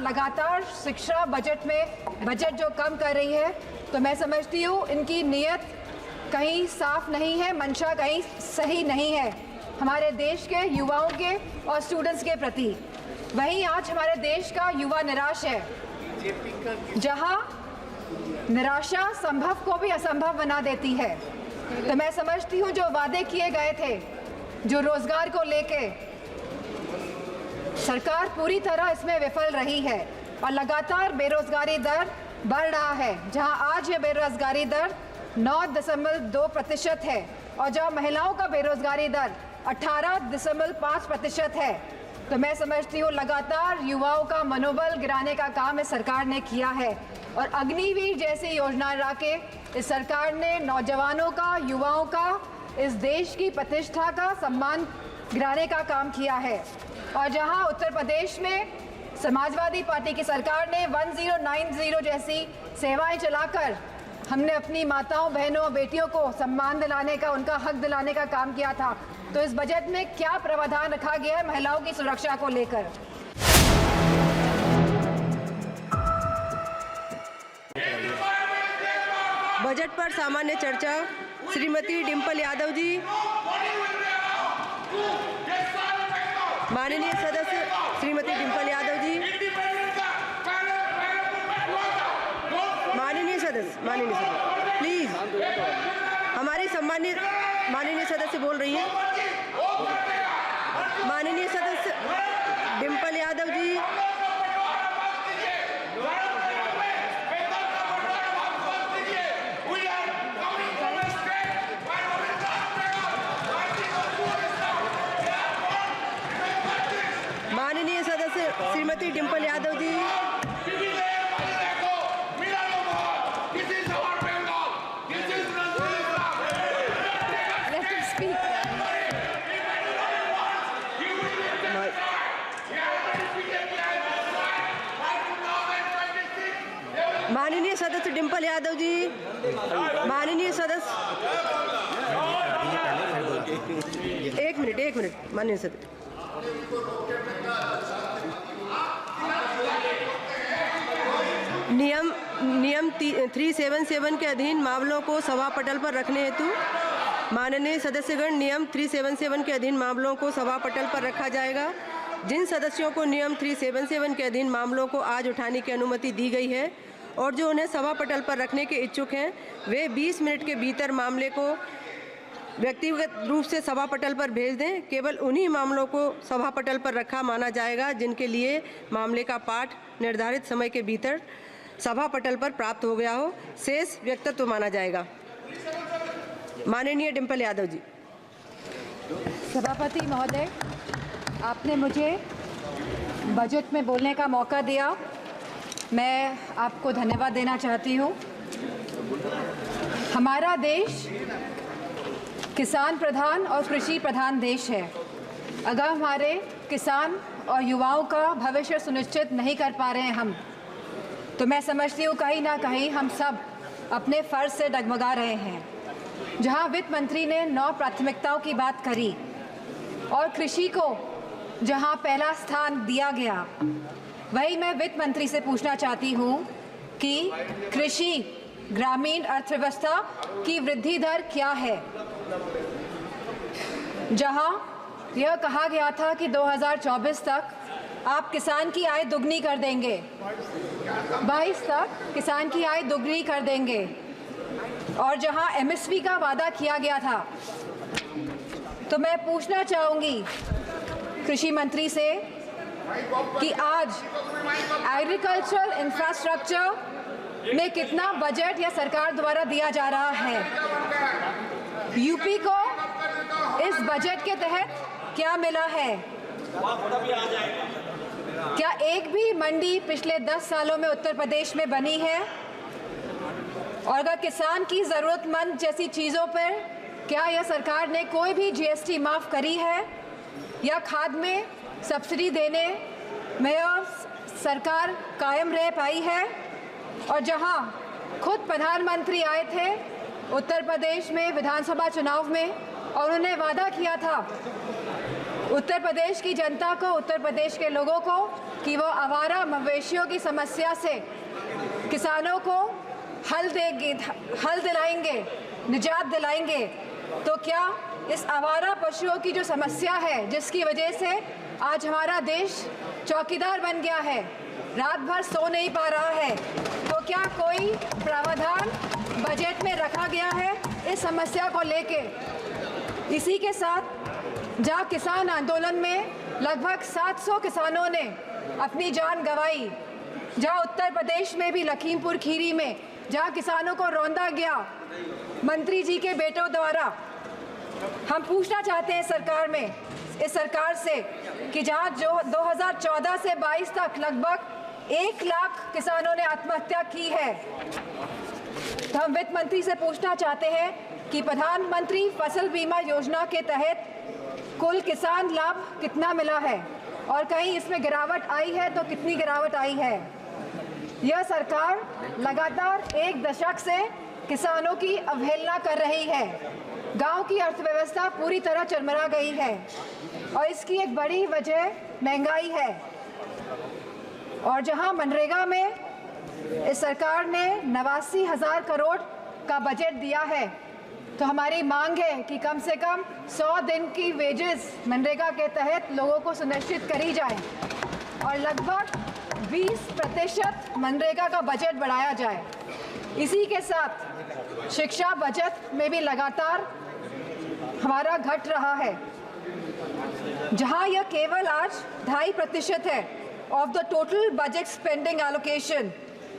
लगातार शिक्षा बजट जो कम कर रही है, तो मैं समझती हूँ इनकी नीयत कहीं साफ नहीं है, मंशा कहीं सही नहीं है हमारे देश के युवाओं के और स्टूडेंट्स के प्रति। वहीं आज हमारे देश का युवा निराश है, जहां निराशा संभव को भी असंभव बना देती है। तो मैं समझती हूँ जो वादे किए गए थे, जो रोजगार को लेके, सरकार पूरी तरह इसमें विफल रही है और लगातार बेरोजगारी दर बढ़ रहा है। जहां आज ये बेरोजगारी दर 9.2% है और जहां महिलाओं का बेरोजगारी दर 18.5% है। तो मैं समझती हूँ लगातार युवाओं का मनोबल गिराने का काम इस सरकार ने किया है और अग्निवीर जैसी योजना ला के इस सरकार ने नौजवानों का, युवाओं का, इस देश की प्रतिष्ठा का, सम्मान गिराने का काम किया है। और जहां उत्तर प्रदेश में समाजवादी पार्टी की सरकार ने 1090 जैसी सेवाएं चलाकर हमने अपनी माताओं, बहनों, बेटियों को सम्मान दिलाने का, उनका हक दिलाने का काम किया था। तो इस बजट में क्या प्रावधान रखा गया है महिलाओं की सुरक्षा को लेकर? बजट पर सामान्य चर्चा। श्रीमती डिम्पल यादव जी। माननीय सदस्य श्रीमती डिम्पल यादव जी। माननीय सदस्य प्लीज, हमारी सम्मानित माननीय सदस्य बोल रही है। माननीय सदस्य डिम्पल यादव जी। माननीय सदस्य श्रीमती डिम्पल यादव जी। माननीय सदस्य डिम्पल यादव जी। माननीय सदस्य एक मिनट माननीय सदस्य। नियम 377 के अधीन मामलों को सभा पटल पर रखने हेतु माननीय सदस्यगण, नियम 377 के अधीन मामलों को सभा पटल पर रखा जाएगा। जिन सदस्यों को नियम 377 के अधीन मामलों को आज उठाने की अनुमति दी गई है और जो उन्हें सभा पटल पर रखने के इच्छुक हैं, वे 20 मिनट के भीतर मामले को व्यक्तिगत रूप से सभा पटल पर भेज दें। केवल उन्हीं मामलों को सभा पटल पर रखा माना जाएगा जिनके लिए मामले का पाठ निर्धारित समय के भीतर सभा पटल पर प्राप्त हो गया हो, शेष व्यक्तित्व माना जाएगा। माननीय डिम्पल यादव जी। सभापति महोदय, आपने मुझे बजट में बोलने का मौका दिया, मैं आपको धन्यवाद देना चाहती हूँ। हमारा देश किसान प्रधान और कृषि प्रधान देश है। अगर हमारे किसान और युवाओं का भविष्य सुनिश्चित नहीं कर पा रहे हैं हम, तो मैं समझती हूँ कहीं ना कहीं हम सब अपने फ़र्ज से डगमगा रहे हैं। जहाँ वित्त मंत्री ने 9 प्राथमिकताओं की बात करी और कृषि को जहाँ पहला स्थान दिया गया, वही मैं वित्त मंत्री से पूछना चाहती हूँ कि कृषि ग्रामीण अर्थव्यवस्था की वृद्धि दर क्या है? जहाँ यह कहा गया था कि 2024 तक आप किसान की आय दुगनी कर देंगे, 22 तक किसान की आय दुगनी कर देंगे, और जहां एमएसपी का वादा किया गया था, तो मैं पूछना चाहूँगी कृषि मंत्री से कि आज एग्रीकल्चरल इंफ्रास्ट्रक्चर में कितना बजट या सरकार द्वारा दिया जा रहा है? यूपी को इस बजट के तहत क्या मिला है? क्या एक भी मंडी पिछले 10 सालों में उत्तर प्रदेश में बनी है? और अगर किसान की ज़रूरतमंद जैसी चीज़ों पर क्या यह सरकार ने कोई भी जीएसटी माफ़ करी है या खाद में सब्सिडी देने में यह सरकार कायम रह पाई है? और जहां खुद प्रधानमंत्री आए थे उत्तर प्रदेश में विधानसभा चुनाव में और उन्होंने वादा किया था उत्तर प्रदेश की जनता को, उत्तर प्रदेश के लोगों को, कि वो आवारा मवेशियों की समस्या से किसानों को हल दिलाएंगे, निजात दिलाएंगे, तो क्या इस आवारा पशुओं की जो समस्या है, जिसकी वजह से आज हमारा देश चौकीदार बन गया है, रात भर सो नहीं पा रहा है, तो क्या कोई प्रावधान बजट में रखा गया है इस समस्या को लेके? इसी के साथ जहां किसान आंदोलन में लगभग 700 किसानों ने अपनी जान गंवाई, जहां उत्तर प्रदेश में भी लखीमपुर खीरी में जहां किसानों को रौंदा गया मंत्री जी के बेटों द्वारा, हम पूछना चाहते हैं इस सरकार से कि जहां जो 2014 से 22 तक लगभग 1 लाख किसानों ने आत्महत्या की है, तो हम वित्त मंत्री से पूछना चाहते हैं कि प्रधानमंत्री फसल बीमा योजना के तहत कुल किसान लाभ कितना मिला है और कहीं इसमें गिरावट आई है तो कितनी गिरावट आई है? यह सरकार लगातार 1 दशक से किसानों की अवहेलना कर रही है। गांव की अर्थव्यवस्था पूरी तरह चरमरा गई है और इसकी एक बड़ी वजह महंगाई है। और जहां मनरेगा में इस सरकार ने 89,000 करोड़ का बजट दिया है, तो हमारी मांग है कि कम से कम 100 दिन की वेजेस मनरेगा के तहत लोगों को सुनिश्चित करी जाए और लगभग 20% मनरेगा का बजट बढ़ाया जाए। इसी के साथ शिक्षा बजट में भी लगातार हमारा घट रहा है, जहां यह केवल आज 2.5% है of the total budget spending allocation,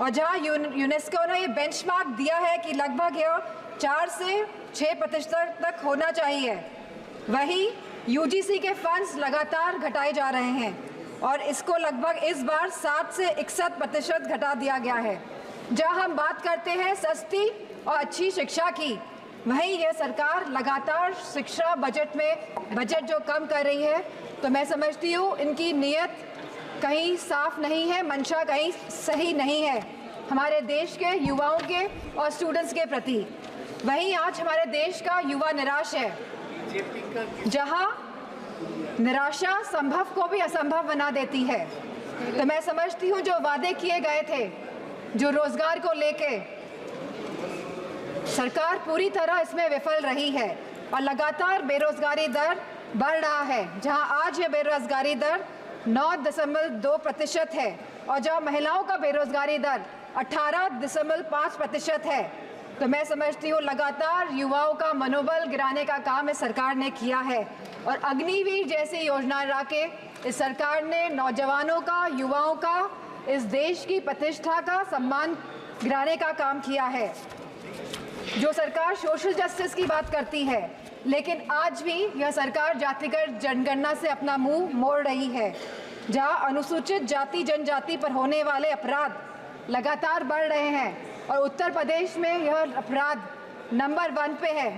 और जहां यूनेस्को ने ये बेंचमार्क दिया है कि लगभग यह 4 से 6% तक होना चाहिए, वही यूजीसी के फंड्स लगातार घटाए जा रहे हैं और इसको लगभग इस बार 7 से 61% घटा दिया गया है। जहां हम बात करते हैं सस्ती और अच्छी शिक्षा की, वहीं यह सरकार लगातार शिक्षा बजट में बजट जो कम कर रही है, तो मैं समझती हूँ इनकी नीयत कहीं साफ नहीं है, मंशा कहीं सही नहीं है हमारे देश के युवाओं के और स्टूडेंट्स के प्रति। वहीं आज हमारे देश का युवा निराश है, जहां निराशा संभव को भी असंभव बना देती है। तो मैं समझती हूँ जो वादे किए गए थे, जो रोजगार को लेके, सरकार पूरी तरह इसमें विफल रही है और लगातार बेरोजगारी दर बढ़ रहा है। जहां आज यह बेरोजगारी दर 9.2% है और जहां महिलाओं का बेरोजगारी दर 18.5% है, तो मैं समझती हूँ लगातार युवाओं का मनोबल गिराने का काम इस सरकार ने किया है। और अग्निवीर जैसी योजना ला के इस सरकार ने नौजवानों का, युवाओं का, इस देश की प्रतिष्ठा का सम्मान गिराने का काम किया है। जो सरकार सोशल जस्टिस की बात करती है, लेकिन आज भी यह सरकार जातिगत जनगणना से अपना मुंह मोड़ रही है, जहां अनुसूचित जाति जनजाति पर होने वाले अपराध लगातार बढ़ रहे हैं और उत्तर प्रदेश में यह अपराध नंबर 1 पे है।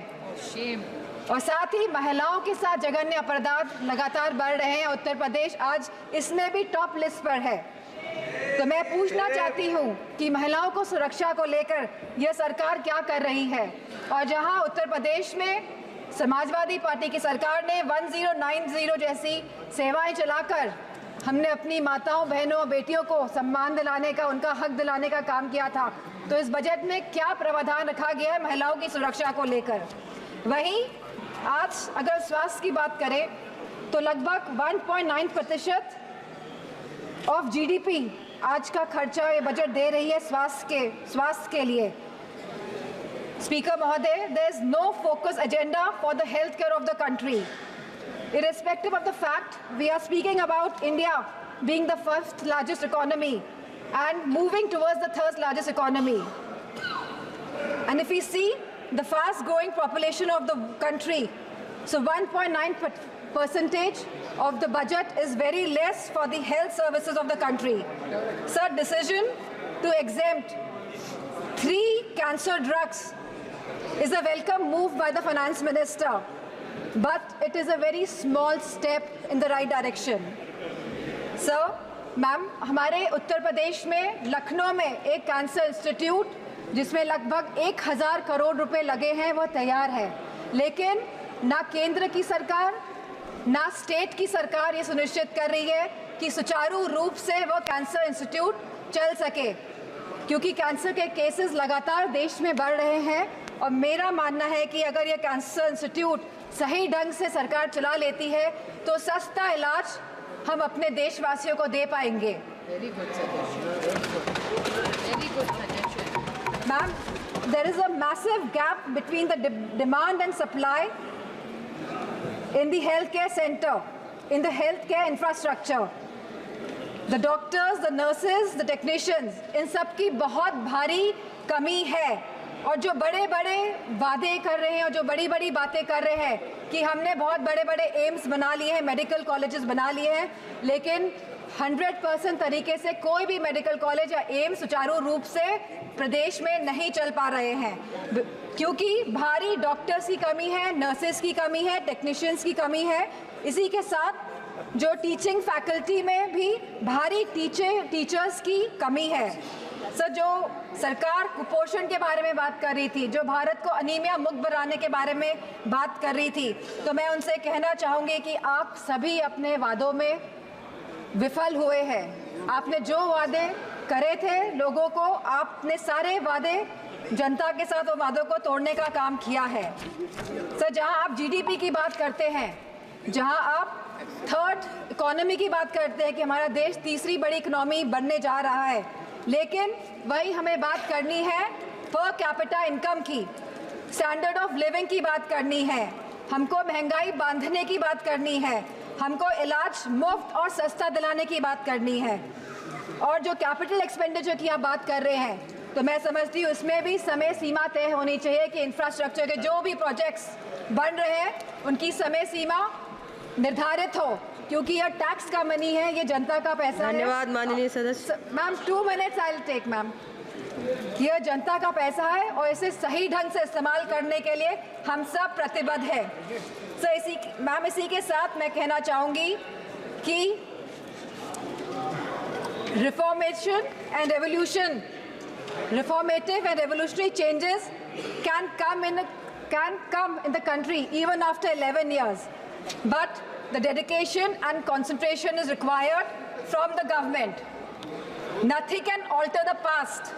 और साथ ही महिलाओं के साथ जघन्य अपराध लगातार बढ़ रहे हैं। उत्तर प्रदेश आज इसमें भी टॉप लिस्ट पर है। तो मैं पूछना चाहती हूँ कि महिलाओं को सुरक्षा को लेकर यह सरकार क्या कर रही है? और जहां उत्तर प्रदेश में समाजवादी पार्टी की सरकार ने 1090 जैसी सेवाएं चलाकर हमने अपनी माताओं, बहनों, बेटियों को सम्मान दिलाने का, उनका हक दिलाने का काम किया था, तो इस बजट में क्या प्रावधान रखा गया है महिलाओं की सुरक्षा को लेकर? वहीं आज अगर स्वास्थ्य की बात करें तो लगभग 1.9% ऑफ जीडीपी आज का खर्चा ये बजट दे रही है स्वास्थ्य के लिए। स्पीकर महोदय, there is no focus agenda for the healthcare of the country. Irrespective of the fact we are speaking about India being the 1st largest economy and moving towards the 3rd largest economy. And if we see the fast growing population of the country, so 1.9% of the budget is very less for the health services of the country. Sir, decision to exempt 3 cancer drugs is a welcome move by the finance minister, but it is a very small step in the right direction. Sir, ma'am, हमारे उत्तर प्रदेश में लखनऊ में एक cancer institute जिसमें लगभग 1,000 करोड़ रुपए लगे हैं, वो तैयार है, लेकिन ना केंद्र की सरकार ना स्टेट की सरकार ये सुनिश्चित कर रही है कि सुचारू रूप से वो कैंसर इंस्टीट्यूट चल सके, क्योंकि कैंसर के केसेस लगातार देश में बढ़ रहे हैं। और मेरा मानना है कि अगर ये कैंसर इंस्टीट्यूट सही ढंग से सरकार चला लेती है तो सस्ता इलाज हम अपने देशवासियों को दे पाएंगे। Ma'am, there is a massive gap between the demand and supply in the healthcare center, in the healthcare infrastructure. The doctors, the nurses, the technicians, इन सब की बहुत भारी कमी है। और जो बड़े बड़े वादे कर रहे हैं और जो बड़ी बड़ी बातें कर रहे हैं कि हमने बहुत बड़े बड़े एम्स बना लिए हैं, मेडिकल कॉलेजेस बना लिए हैं, लेकिन 100% तरीके से कोई भी मेडिकल कॉलेज या एम्स सुचारू रूप से प्रदेश में नहीं चल पा रहे हैं, क्योंकि भारी डॉक्टर्स की कमी है, नर्सेस की कमी है, टेक्नीशियंस की कमी है। इसी के साथ जो टीचिंग फैकल्टी में भी भारी टीचर्स की कमी है। सर, जो सरकार कुपोषण के बारे में बात कर रही थी, जो भारत को अनीमिया मुक्त बनाने के बारे में बात कर रही थी, तो मैं उनसे कहना चाहूँगी कि आप सभी अपने वादों में विफल हुए हैं। आपने जो वादे करे थे लोगों को, आपने सारे वादे जनता के साथ वो वादों को तोड़ने का काम किया है। सर, जहां आप जीडीपी की बात करते हैं, जहां आप थर्ड इकोनॉमी की बात करते हैं कि हमारा देश तीसरी बड़ी इकोनॉमी बनने जा रहा है, लेकिन वही हमें बात करनी है पर कैपिटा इनकम की, स्टैंडर्ड ऑफ लिविंग की बात करनी है, हमको महंगाई बांधने की बात करनी है, हमको इलाज मुफ्त और सस्ता दिलाने की बात करनी है। और जो कैपिटल एक्सपेंडिचर की आप बात कर रहे हैं, तो मैं समझती हूँ इसमें भी समय सीमा तय होनी चाहिए कि इंफ्रास्ट्रक्चर के जो भी प्रोजेक्ट्स बन रहे हैं उनकी समय सीमा निर्धारित हो, क्योंकि यह टैक्स का मनी है, ये जनता का पैसा है। धन्यवाद माननीय सदस्य। Ma'am 2 minutes I will take ma'am. यह जनता का पैसा है और इसे सही ढंग से इस्तेमाल करने के लिए हम सब प्रतिबद्ध हैं। सो इसी के साथ मैं कहना चाहूँगी कि reformative and revolutionary changes can come in the country even after 11 years, but the dedication and concentration is required from the government. Nothing can alter the past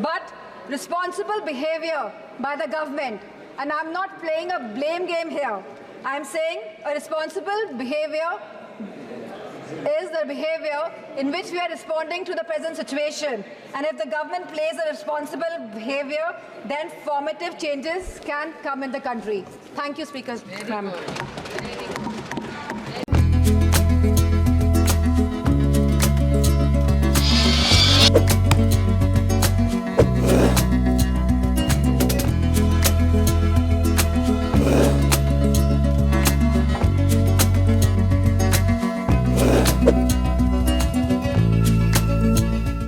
but responsible behavior by the government, and I'm not playing a blame game here. I'm saying a responsible behavior is the behavior in which we are responding to the present situation, and if the government plays a responsible behavior, then formative changes can come in the country. Thank you, Speaker. Ma'am.